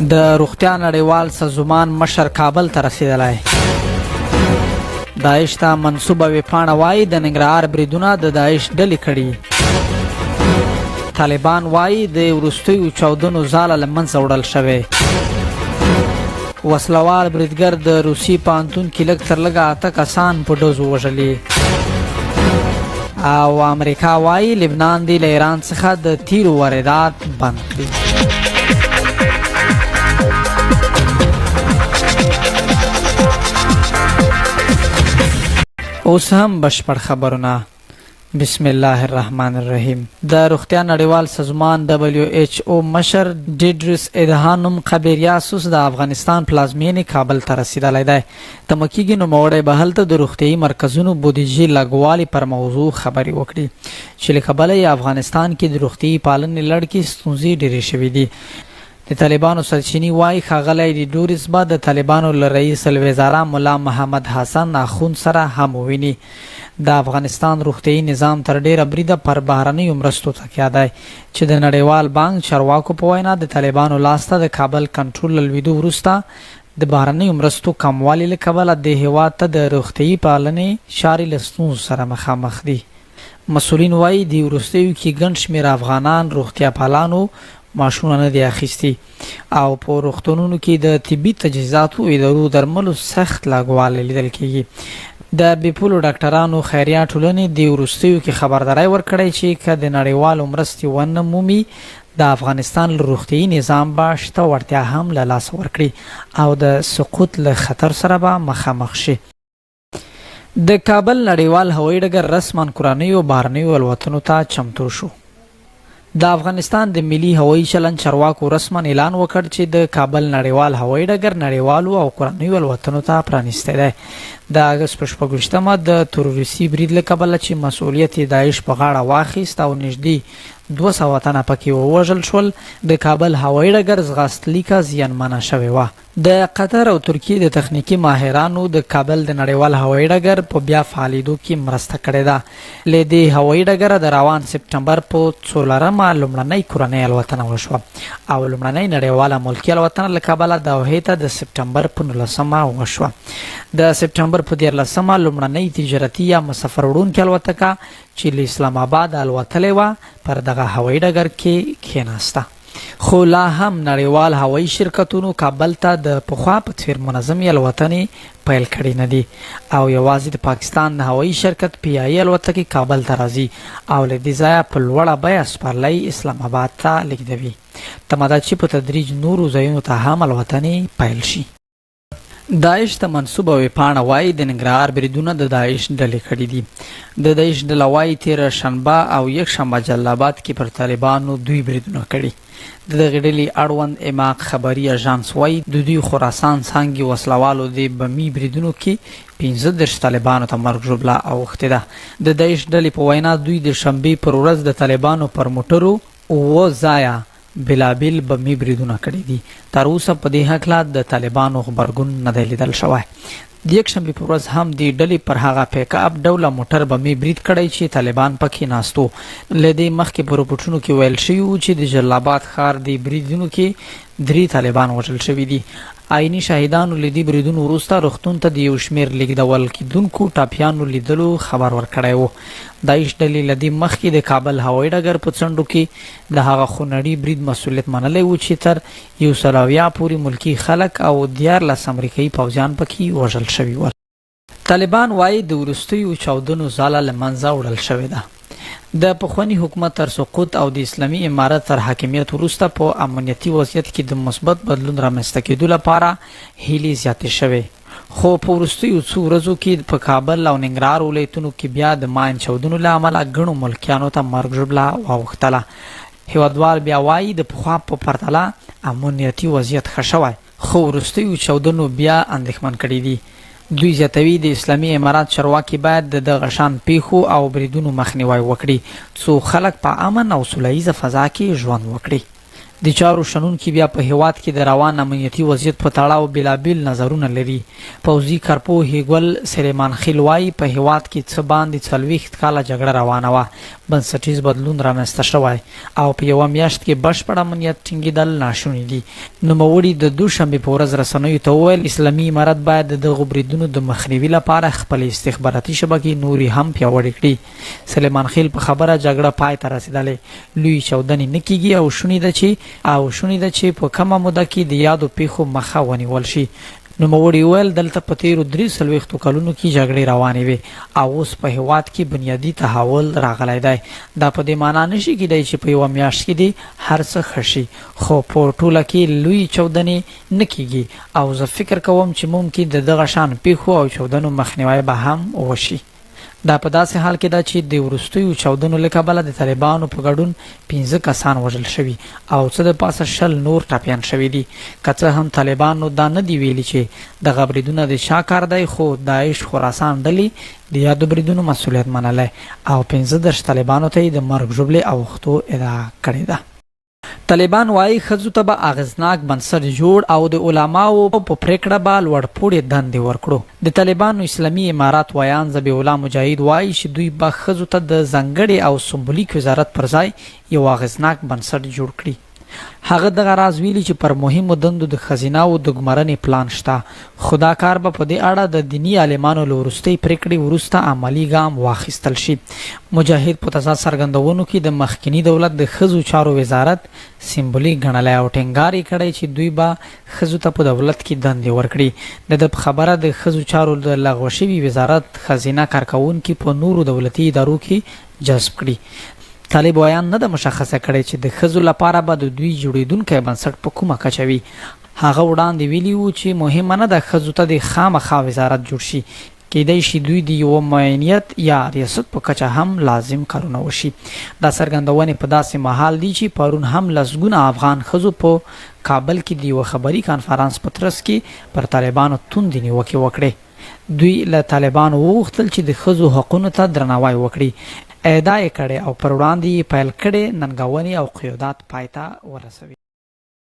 د روغتیا نړیوال سازمان مشر کابل ته رسیدلی. داعش ته منسوبه ویبپاڼه وایي د ننګرهار بریدونه د داعش ډلې کړي. طالبان وایي د وروستیو چاودنو ځاله له منځه وړل شوې. وسلوال بریدګر د روسي پوهنتون کې لږ تر لږه 8 کسان په ډزو وژلي. او امریکا وایي لبنان دې له ایران څخه د تیلو واردات بند کړي. اوس هم بشپړ خبرونه. بسم الله الرحمن الرحیم. د روغتیا نړیوال سازمان WHO مشر ډیډرس ادهانوم غبریاسوس د افغانستان پلازمینې کابل ته رسیدلی دی. تمه کېږي نوموړی به هلته د روغتیایي مرکزونو بودیجې لګوالي پر موضوع خبرې وکړي چې له کبله یې افغانستان کې د روغتیایي پالنې لړ کې ستونزې ډېرې شوې دي. د طالبانو سرچینې وایي ښاغلی ډیډورس به د طالبانو له رئیس الوزرا ملا محمد حسن اخوند سره هم وویني. د افغانستان روغتیایي نظام تر ډیره بریده پر بهرنیو مرستو تکیه دی چې د نړیوال بانک چارواکو په وینا د طالبانو لاسته د کابل کنټرول له لوېدو وروسته د بهرنیو مرستو کموالي له کبله د هېواد ته د روغتیایي پالنې چارې له ستونزو سره مخامخ دي. مسؤلین وایي د وروستیو کې ګڼ شمېر افغانان روغتیا پالانو معاشونه نه دي اخیستي او په روغتونونو کې د طبي تجهیزاتو ادارو درملو سخت لاګوالی لیدل کېږي. د بیپولو ډاکټرانو خیریه ټولنې د وروستیو کې خبرداری ورکړی چې که د نړیوالو مرستې ونه مومي د افغانستان روغتیایي نظام به شته وړتیا هم له لاسه ورکړي او د سقوط له خطر سره به مخامخ شي. د کابل نړیوال هوایي ډګر رسما کورنیو بهرنیو الوتنو ته چمتو شو. د افغانستان د ملي هوایي چلند چارواکو رسما اعلان وکړ چې د کابل نړیوال هوایي ډګر نړیوالو او کورنیو الوتنو ته پرانیستی دی. د اګست په 26مه د تروریستي برید له کبله چې مسؤلیت یې داعش په غاړه واخیست او نږدې 200 تنه پکې ووژل شول، د کابل هوایي ډګر ځغاستلیکه زیانمنه شوې وه. د قطر او ترکیې د تخنیکي ماهرانو د کابل د نړیوال هوایي ډګر په بیا فعالېدو کې مرسته کړې ده. له دې هوایي ډګره د روان سپټمبر په 14مه لومړنۍ کورنۍ الوتنه وشوه او لومړنۍ نړیواله ملکي الوتنه له کابله دوحې ته د سپټمبر په 19مه وشوه. د سپټمبر په 14مه لومړنۍ تجارتي یا مسافر وړونکې الوتکه چې له اسلام آباد الوتلې وه پر دغه هوایي ډګر کې کېناسته. خو لا هم نړیوال هوایي شرکتونو کابل ته د پخوا په څېر منظمې الوتنې پیل کړي نه دي او یوازې د پاکستان د هوایي شرکت پیایي الوتکې کابل ته راځي او له دې ځایه په لوړه بیه سپرلی اسلام آباد ته لیږدوي. تمه ده چې په تدریج نورو ځایونو ته هم الوتنې پیل شي. داعش ته منسوبه ویبپاڼه وایي د ننګرهار بریدونه د داعش ډلې کړي دي. د داعش ډله وایي تېره شنبه او یکشنبه جلال آباد کې پر طالبانو دوی بریدونه کړي. د دغې ډلې اړوند اماق خبري اژانس وایي د دوی خراسان څانګې وسلوالو د بمي بریدونو کې 15 طالبانو ته مرګ ژوبله اوښتې ده. د داعش ډلې په وینا دوی د شنبې پر ورځ د طالبانو پر موټرو 9 ځایه بلابل بمي بریدونه کړي دي. تر اوسه په دې هکله د طالبانو غبرګون نه دی لیدل شوی. د یکشنبې په ورځ هم دې ډلې پر هغه پیک اپ ډوله موټر بمي برید کړی چې طالبان پکې ناستو. له دې مخکې په رپورټونو کې ویل شوي وو چې د جلال آباد ښار د بریدونو کې 3 طالبان وژل شوي دي. عیني شاهدانو له دې بریدونو وروسته روغتون ته د یو شمېر لیږدول کېدونکو ټاپیانو لیدلو خبر ورکړی و. داعش ډلې له دې مخکې د کابل هوایي ډګر په څنډو کې د هغه خونړي برید مسؤلیت منلی و چې تر 100 پورې ملکي خلک او 14 امریکایي پوځیان پکې وژل شوي ول. طالبان وایي د وروستیو چاودنو ځاله له منځه وړل شوې ده. د پخواني حکومت تر سقوط او د اسلامي امارت تر حاکمیت وروسته په امنیتي وضعیت کې د مثبت بدلون رامنځته کېدو لپاره هیلې زیاتې شوې، خو په وروستیو څو ورځو کې په کابل او ننګرهار ولایتونو کې بیا د ماین چاودنو له امله ګڼو ملکیانو ته مرګ ژوبله واوښتله. هیوادوال بیا وایي د پخوا په پرتله امنیتي وضعیت ښه شوی، خو وروستیو چاودنو بیا اندېښمن کړي دي. دوی زیاتوي د اسلامي امارات چارواکي باید د دغه شان پیښو او بریدونو مخنیوی وکړي څو خلک په امن او سوله ییزه فضا کې ژوند وکړي. د چارو شنونکي بیا په هیواد کې د روان امنیتي وضعیت په تړاو بېلابېل نظرونه لري. پوځي کارپوه ګل سلیمان خیل وایي په هیواد کې څه باندې 40 کاله جګړه روانه وه، بنسټیز بدلون رامنځته شوی او په یوه میاشت کې بشپړ امنیت ټینګېدل ناشوني دي. نوموړي د دوشنبې په ورځ رسنیو ته وویل اسلامي امارت باید د دغو بریدونو د مخنیوي لپاره خپلې استخباراتي شبکې نورې هم پیاوړې کړي. سلیمان خېل په خبره جګړه پای ته رسېدلې، لوی چاودنې نه کیږي او شونې ده چې په کمه موده کې د یادو پیښو مخه ونیول شي. نوموړي وویل دلته په تیرو 43 کلونو کې جګړې روانې وې او اوس په هېواد کې بنیادي تحول راغلی دی. دا په دې معنا نشي کېدی چې په یوه میاشت کې دې هر څه ښه شي، خو په ټوله کې لوی چاودنې نه کیږي او زه فکر کوم چې ممکن د دغه شان پیښو او چاودنو مخنیوی به هم وشي. دا په داسې حال کې ده چې د وروستیو چاودنو له کبله د طالبانو په ګډون 15 کسان وژل شوي او څه د پاسه 20 نور ټپیان شوي دي. که څه هم طالبانو دا نه دي ویلي چې دغه بریدونه د چا کار دی، خو داعش خراسان ډلې د یادو بریدونو مسؤلیت منلی او 15 طالبانو ته یې د مرګ ژوبلې اوښتو ادعا کړې ده. طالبان وایي ښځو ته به اغېزناک بنسټ جوړ او د علماو په پریکړه به لوړپوړې دندې ورکړو. د طالبانو اسلامي امارات ویان ذبیح الله مجاهد وایي چې دوی به ښځو ته د ځانګړي او سمبولیک وزارت پر ځای یو اغېزناک بنسټ جوړ کړي. هغه دغه راز ویلي چې پر مهمو دندو د ښځیناو د ګمارنې پلان شته، خو دا کار به په دې اړه د دیني عالمانو له وروستۍ پریکړې وروسته عملي ګام واخیستل شي. مجاهد په تضاد څرګندونو کې د مخکینی دولت د ښځو چارو وزارت سمبولیک ګڼلی او ټینګار یې کړی چې دوی به ښځو ته په دولت کې دندې ورکړي. د ده په خبره د ښځو چارو د لغوه شوي وزارت ښځینه کارکوونکي په نورو دولتي ادارو کې جذب کړي. طالب ویان نه ده مشخصه کړې چې د ښځو لپاره به د دوی جوړېدونکی بنسټ په کومه کچه وي. هغه وړاندې ویلي وو چې مهمه نه ده ښځو ته د خامخا وزارت جوړ شي، کېدای شي دوی د یوه معینیت یا ریاست په کچه هم لازم کارونه وشي. دا څرګندونې په داسې مهال دي چې پرون هم لسګونه افغان ښځو په کابل کې د یوه خبري کانفرانس په ترڅ کې پر طالبانو توندې نیوکې وکړې. دوی له طالبانو وغوښتل چې د ښځو حقونو ته درناوی وکړي. ادعا یې کړې او پر وړاندې یې پیل کړې ننګونې او قیودات پای ته ورسوي.